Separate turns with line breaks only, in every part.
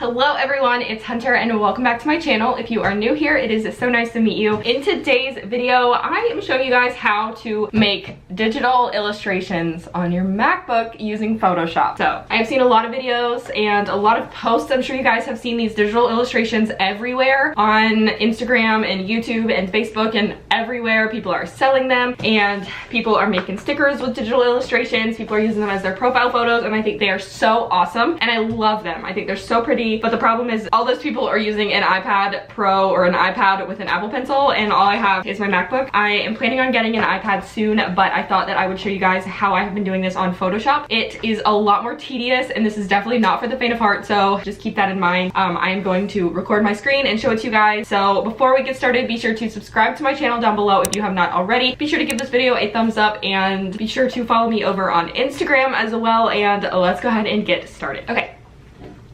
Hello everyone, it's Hunter and welcome back to my channel. If you are new here, it is so nice to meet you. In today's video, I am showing you guys how to make digital illustrations on your MacBook using Photoshop. So I have seen a lot of videos and a lot of posts. I'm sure you guys have seen these digital illustrations everywhere on Instagram and YouTube and Facebook and everywhere. People are selling them and people are making stickers with digital illustrations. People are using them as their profile photos and I think they are so awesome and I love them. I think they're so pretty. But the problem is all those people are using an iPad Pro or an iPad with an Apple Pencil and all I have is my MacBook. I am planning on getting an iPad soon, but I thought that I would show you guys how I have been doing this on Photoshop. It is a lot more tedious and this is definitely not for the faint of heart, so just keep that in mind. I am going to record my screen and show it to you guys. So before we get started, be sure to subscribe to my channel down below if you have not already. Be sure to give this video a thumbs up and be sure to follow me over on Instagram as well, and let's go ahead and get started. Okay.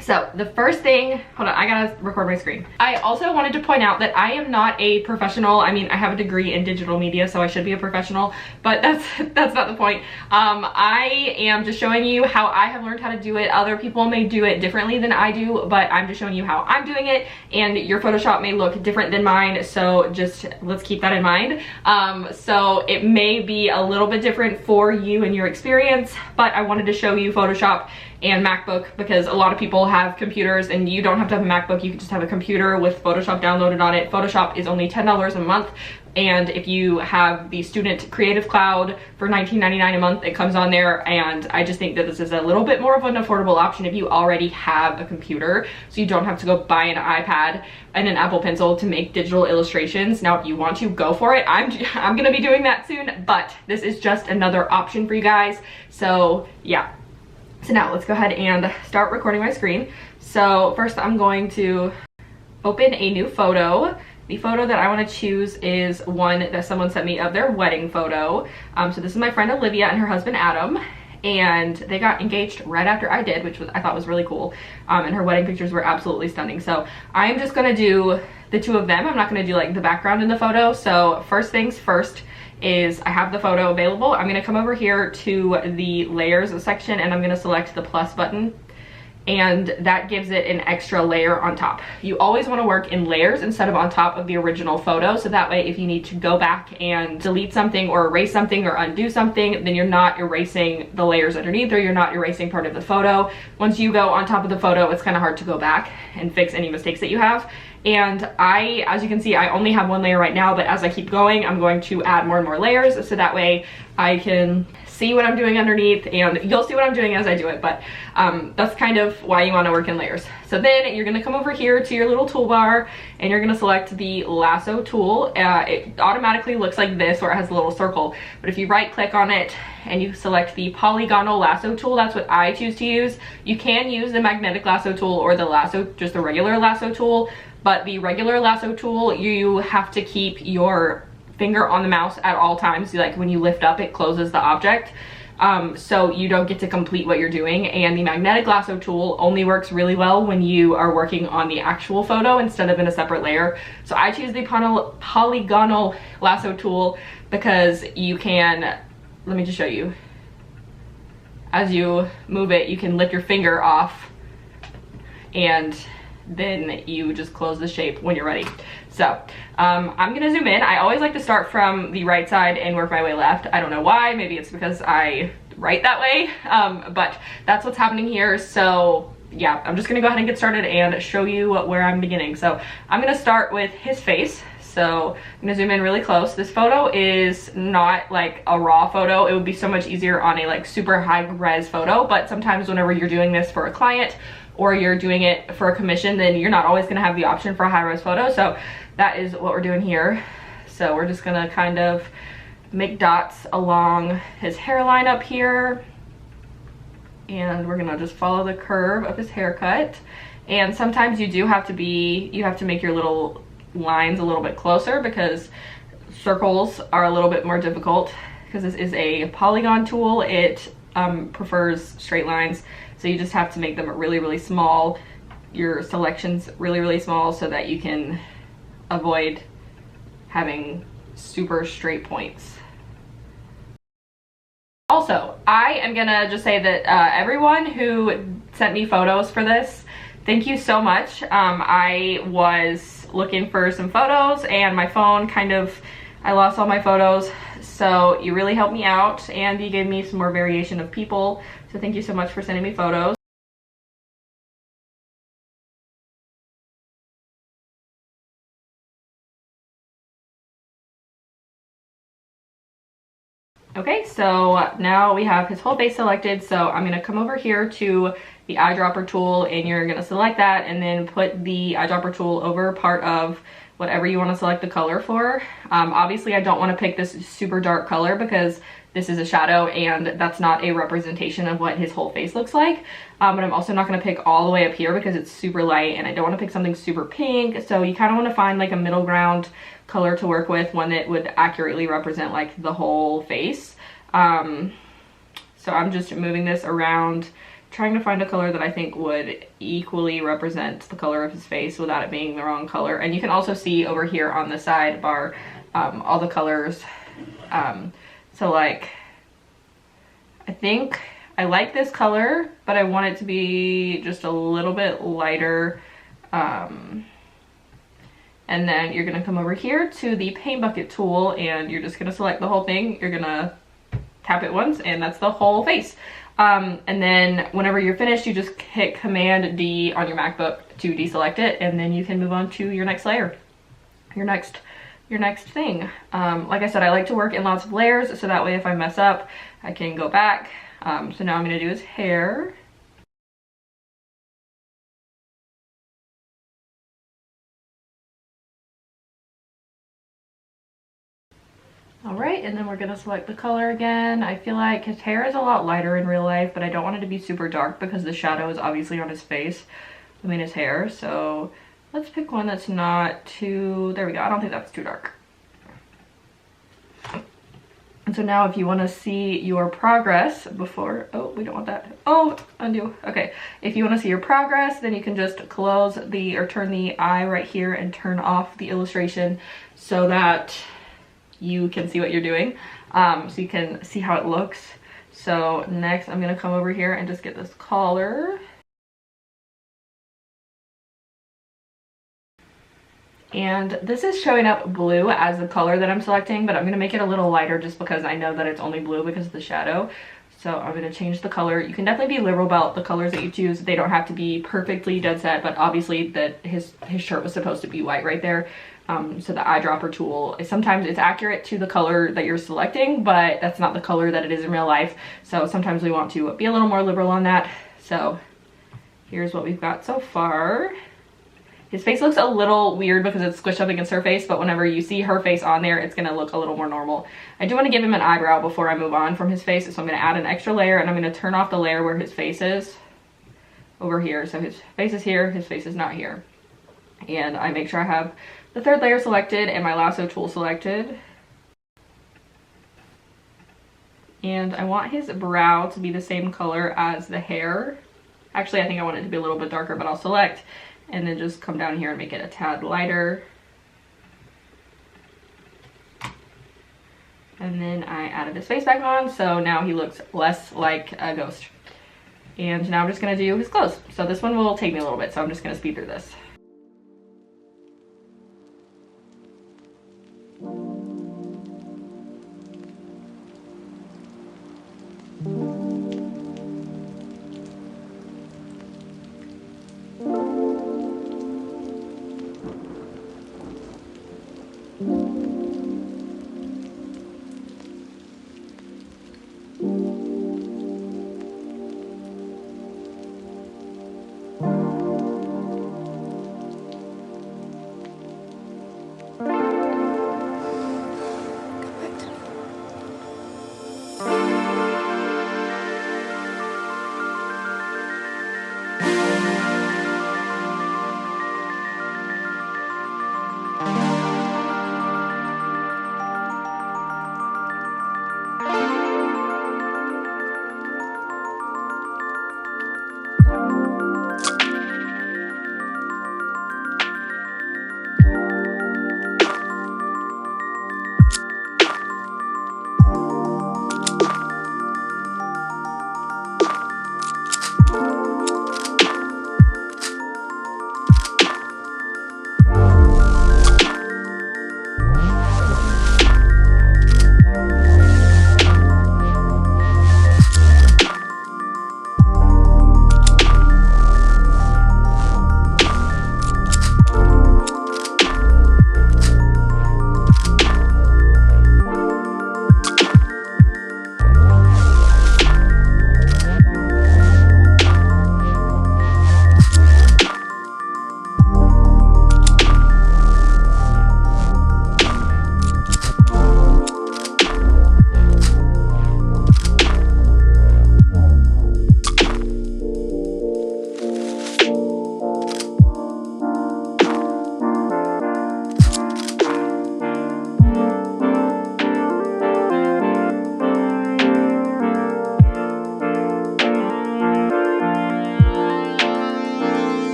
So the first thing, hold on, I gotta record my screen. I also wanted to point out that I am not a professional. I mean, I have a degree in digital media, so I should be a professional, but that's not the point. I am just showing you how I have learned how to do it. Other people may do it differently than I do, but I'm just showing you how I'm doing it, and your Photoshop may look different than mine, so just let's keep that in mind. So it may be a little bit different for you and your experience, but I wanted to show you Photoshop and MacBook because a lot of people have computers and you don't have to have a MacBook. You can just have a computer with Photoshop downloaded on it. Photoshop is only $10 a month, and if you have the student creative cloud for $19.99 a month, it comes on there, and I just think that this is a little bit more of an affordable option if you already have a computer, so you don't have to go buy an iPad and an Apple Pencil to make digital illustrations. Now if you want to, go for it. I'm gonna be doing that soon, but this is just another option for you guys. So yeah. So now let's go ahead and start recording my screen. So first I'm going to open a new photo. The photo that I want to choose is one that someone sent me of their wedding photo. So this is my friend Olivia and her husband Adam, and they got engaged right after I did, which I thought was really cool. And her wedding pictures were absolutely stunning. So I'm just gonna do the two of them. I'm not gonna do like the background in the photo. So first things first is I have the photo available. I'm gonna come over here to the layers section and I'm gonna select the plus button, and that gives it an extra layer on top. You always want to work in layers instead of on top of the original photo, so that way if you need to go back and delete something or erase something or undo something, then you're not erasing the layers underneath, or you're not erasing part of the photo. Once you go on top of the photo, it's kind of hard to go back and fix any mistakes that you have. And as you can see, I only have one layer right now, but as I keep going, I'm going to add more and more layers, so that way I can see what I'm doing underneath, and you'll see what I'm doing as I do it, but that's kind of why you want to work in layers. So then you're going to come over here to your little toolbar and you're going to select the lasso tool. It automatically looks like this, where it has a little circle, but if you right click on it and you select the polygonal lasso tool, that's what I choose to use. You can use the magnetic lasso tool or the lasso, just the regular lasso tool, but the regular lasso tool, you have to keep your finger on the mouse at all times. Like when you lift up, it closes the object, so you don't get to complete what you're doing. And the magnetic lasso tool only works really well when you are working on the actual photo instead of in a separate layer. So I choose the polygonal lasso tool because you can, let me just show you, as you move it, you can lift your finger off and then you just close the shape when you're ready. So I'm gonna zoom in. I always like to start from the right side and work my way left. I don't know why, maybe it's because I write that way, but that's what's happening here. So yeah, I'm just gonna go ahead and get started and show you where I'm beginning. So I'm gonna start with his face. So I'm gonna zoom in really close. This photo is not like a raw photo. It would be so much easier on a like super high res photo, but sometimes whenever you're doing this for a client or you're doing it for a commission, then you're not always gonna have the option for a high res photo. So that is what we're doing here. So we're just gonna kind of make dots along his hairline up here, and we're gonna just follow the curve of his haircut. And sometimes you have to make your little lines a little bit closer because circles are a little bit more difficult because this is a polygon tool. It prefers straight lines, so you just have to make them really, really small, your selections really, really small, so that you can avoid having super straight points. Also, I am gonna just say that everyone who sent me photos for this thank you so much. I was looking for some photos and my phone I lost all my photos. So you really helped me out and you gave me some more variation of people. So thank you so much for sending me photos. Okay, so now we have his whole face selected. So I'm gonna come over here to the eyedropper tool and you're gonna select that and then put the eyedropper tool over part of whatever you wanna select the color for. Obviously I don't wanna pick this super dark color because this is a shadow and that's not a representation of what his whole face looks like. But I'm also not gonna pick all the way up here because it's super light and I don't wanna pick something super pink. So you kinda wanna find like a middle ground color to work with, one that would accurately represent like the whole face. So I'm just moving this around, trying to find a color that I think would equally represent the color of his face without it being the wrong color. And you can also see over here on the sidebar all the colors. So like, I think I like this color, but I want it to be just a little bit lighter. And then you're gonna come over here to the paint bucket tool and you're just gonna select the whole thing. You're gonna tap it once and that's the whole face. And then whenever you're finished, you just hit Command D on your MacBook to deselect it and then you can move on to your next layer, your next thing. Like I said, I like to work in lots of layers so that way if I mess up, I can go back. So now I'm gonna do his hair. All right, and then we're gonna select the color again. I feel like his hair is a lot lighter in real life, but I don't want it to be super dark because the shadow is obviously on his face, his hair. So let's pick one that's not too, there we go. I don't think that's too dark. And so now if you wanna see your progress before, oh, we don't want that. Oh, undo, okay. If you wanna see your progress, then you can just close or turn the eye right here and turn off the illustration so that you can see what you're doing, so you can see how it looks. So next I'm gonna come over here and just get this collar. And this is showing up blue as the color that I'm selecting, but I'm gonna make it a little lighter just because I know that it's only blue because of the shadow. So I'm gonna change the color. You can definitely be liberal about the colors that you choose. They don't have to be perfectly dead set, but obviously that his shirt was supposed to be white right there. So the eyedropper tool, sometimes it's accurate to the color that you're selecting, but that's not the color that it is in real life. So sometimes we want to be a little more liberal on that. So here's what we've got so far. His face looks a little weird because it's squished up against her face, but whenever you see her face on there, it's gonna look a little more normal. I do wanna give him an eyebrow before I move on from his face, so I'm gonna add an extra layer and I'm gonna turn off the layer where his face is over here. So his face is here, his face is not here. And I make sure I have the third layer selected and my lasso tool selected. And I want his brow to be the same color as the hair. Actually, I think I want it to be a little bit darker, but I'll select and then just come down here and make it a tad lighter. And then I added his face back on, so now he looks less like a ghost. And now I'm just gonna do his clothes. So this one will take me a little bit, so I'm just gonna speed through this.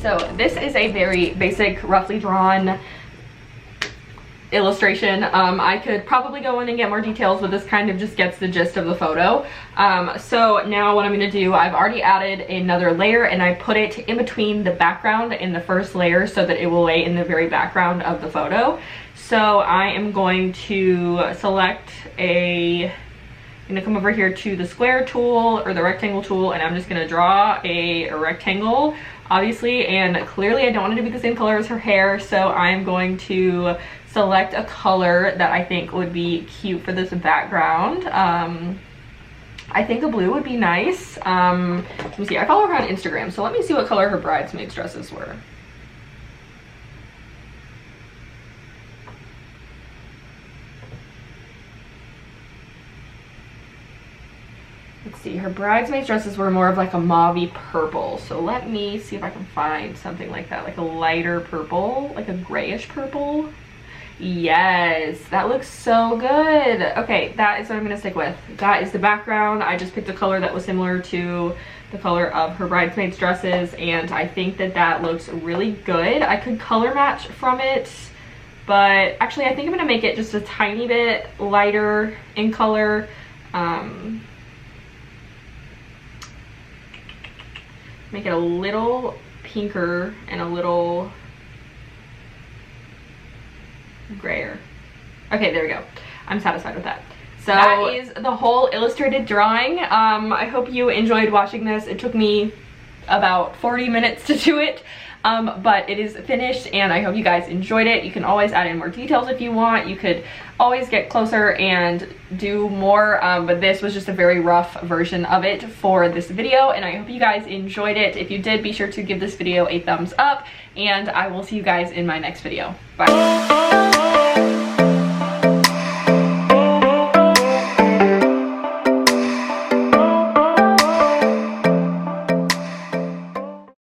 so this is a very basic, roughly drawn illustration. I could probably go in and get more details, but this kind of just gets the gist of the photo. So now what I'm going to do, I've already added another layer and I put it in between the background and the first layer so that it will lay in the very background of the photo. So I am going to select I'm gonna come over here to the square tool or the rectangle tool, and I'm just gonna draw a rectangle, obviously, and clearly I don't want it to be the same color as her hair, so I'm going to select a color that I think would be cute for this background. I think a blue would be nice. Let me see, I follow her on Instagram, so let me see what color her bridesmaids dresses were. Let's see, her bridesmaids dresses were more of like a mauvey purple. So let me see if I can find something like that, like a lighter purple, like a grayish purple. Yes, that looks so good. Okay, that is what I'm gonna stick with. That is the background. I just picked a color that was similar to the color of her bridesmaids dresses, and I think that that looks really good. I could color match from it, but actually I think I'm gonna make it just a tiny bit lighter in color. Make it a little pinker and a little grayer. Okay, there we go. I'm satisfied with that. So that is the whole illustrated drawing. I hope you enjoyed watching this. It took me about 40 minutes to do it, but it is finished and I hope you guys enjoyed it. You can always add in more details if you want. You could always get closer and do more, but this was just a very rough version of it for this video, and I hope you guys enjoyed it. If you did, be sure to give this video a thumbs up, and I will see you guys in my next video. Bye.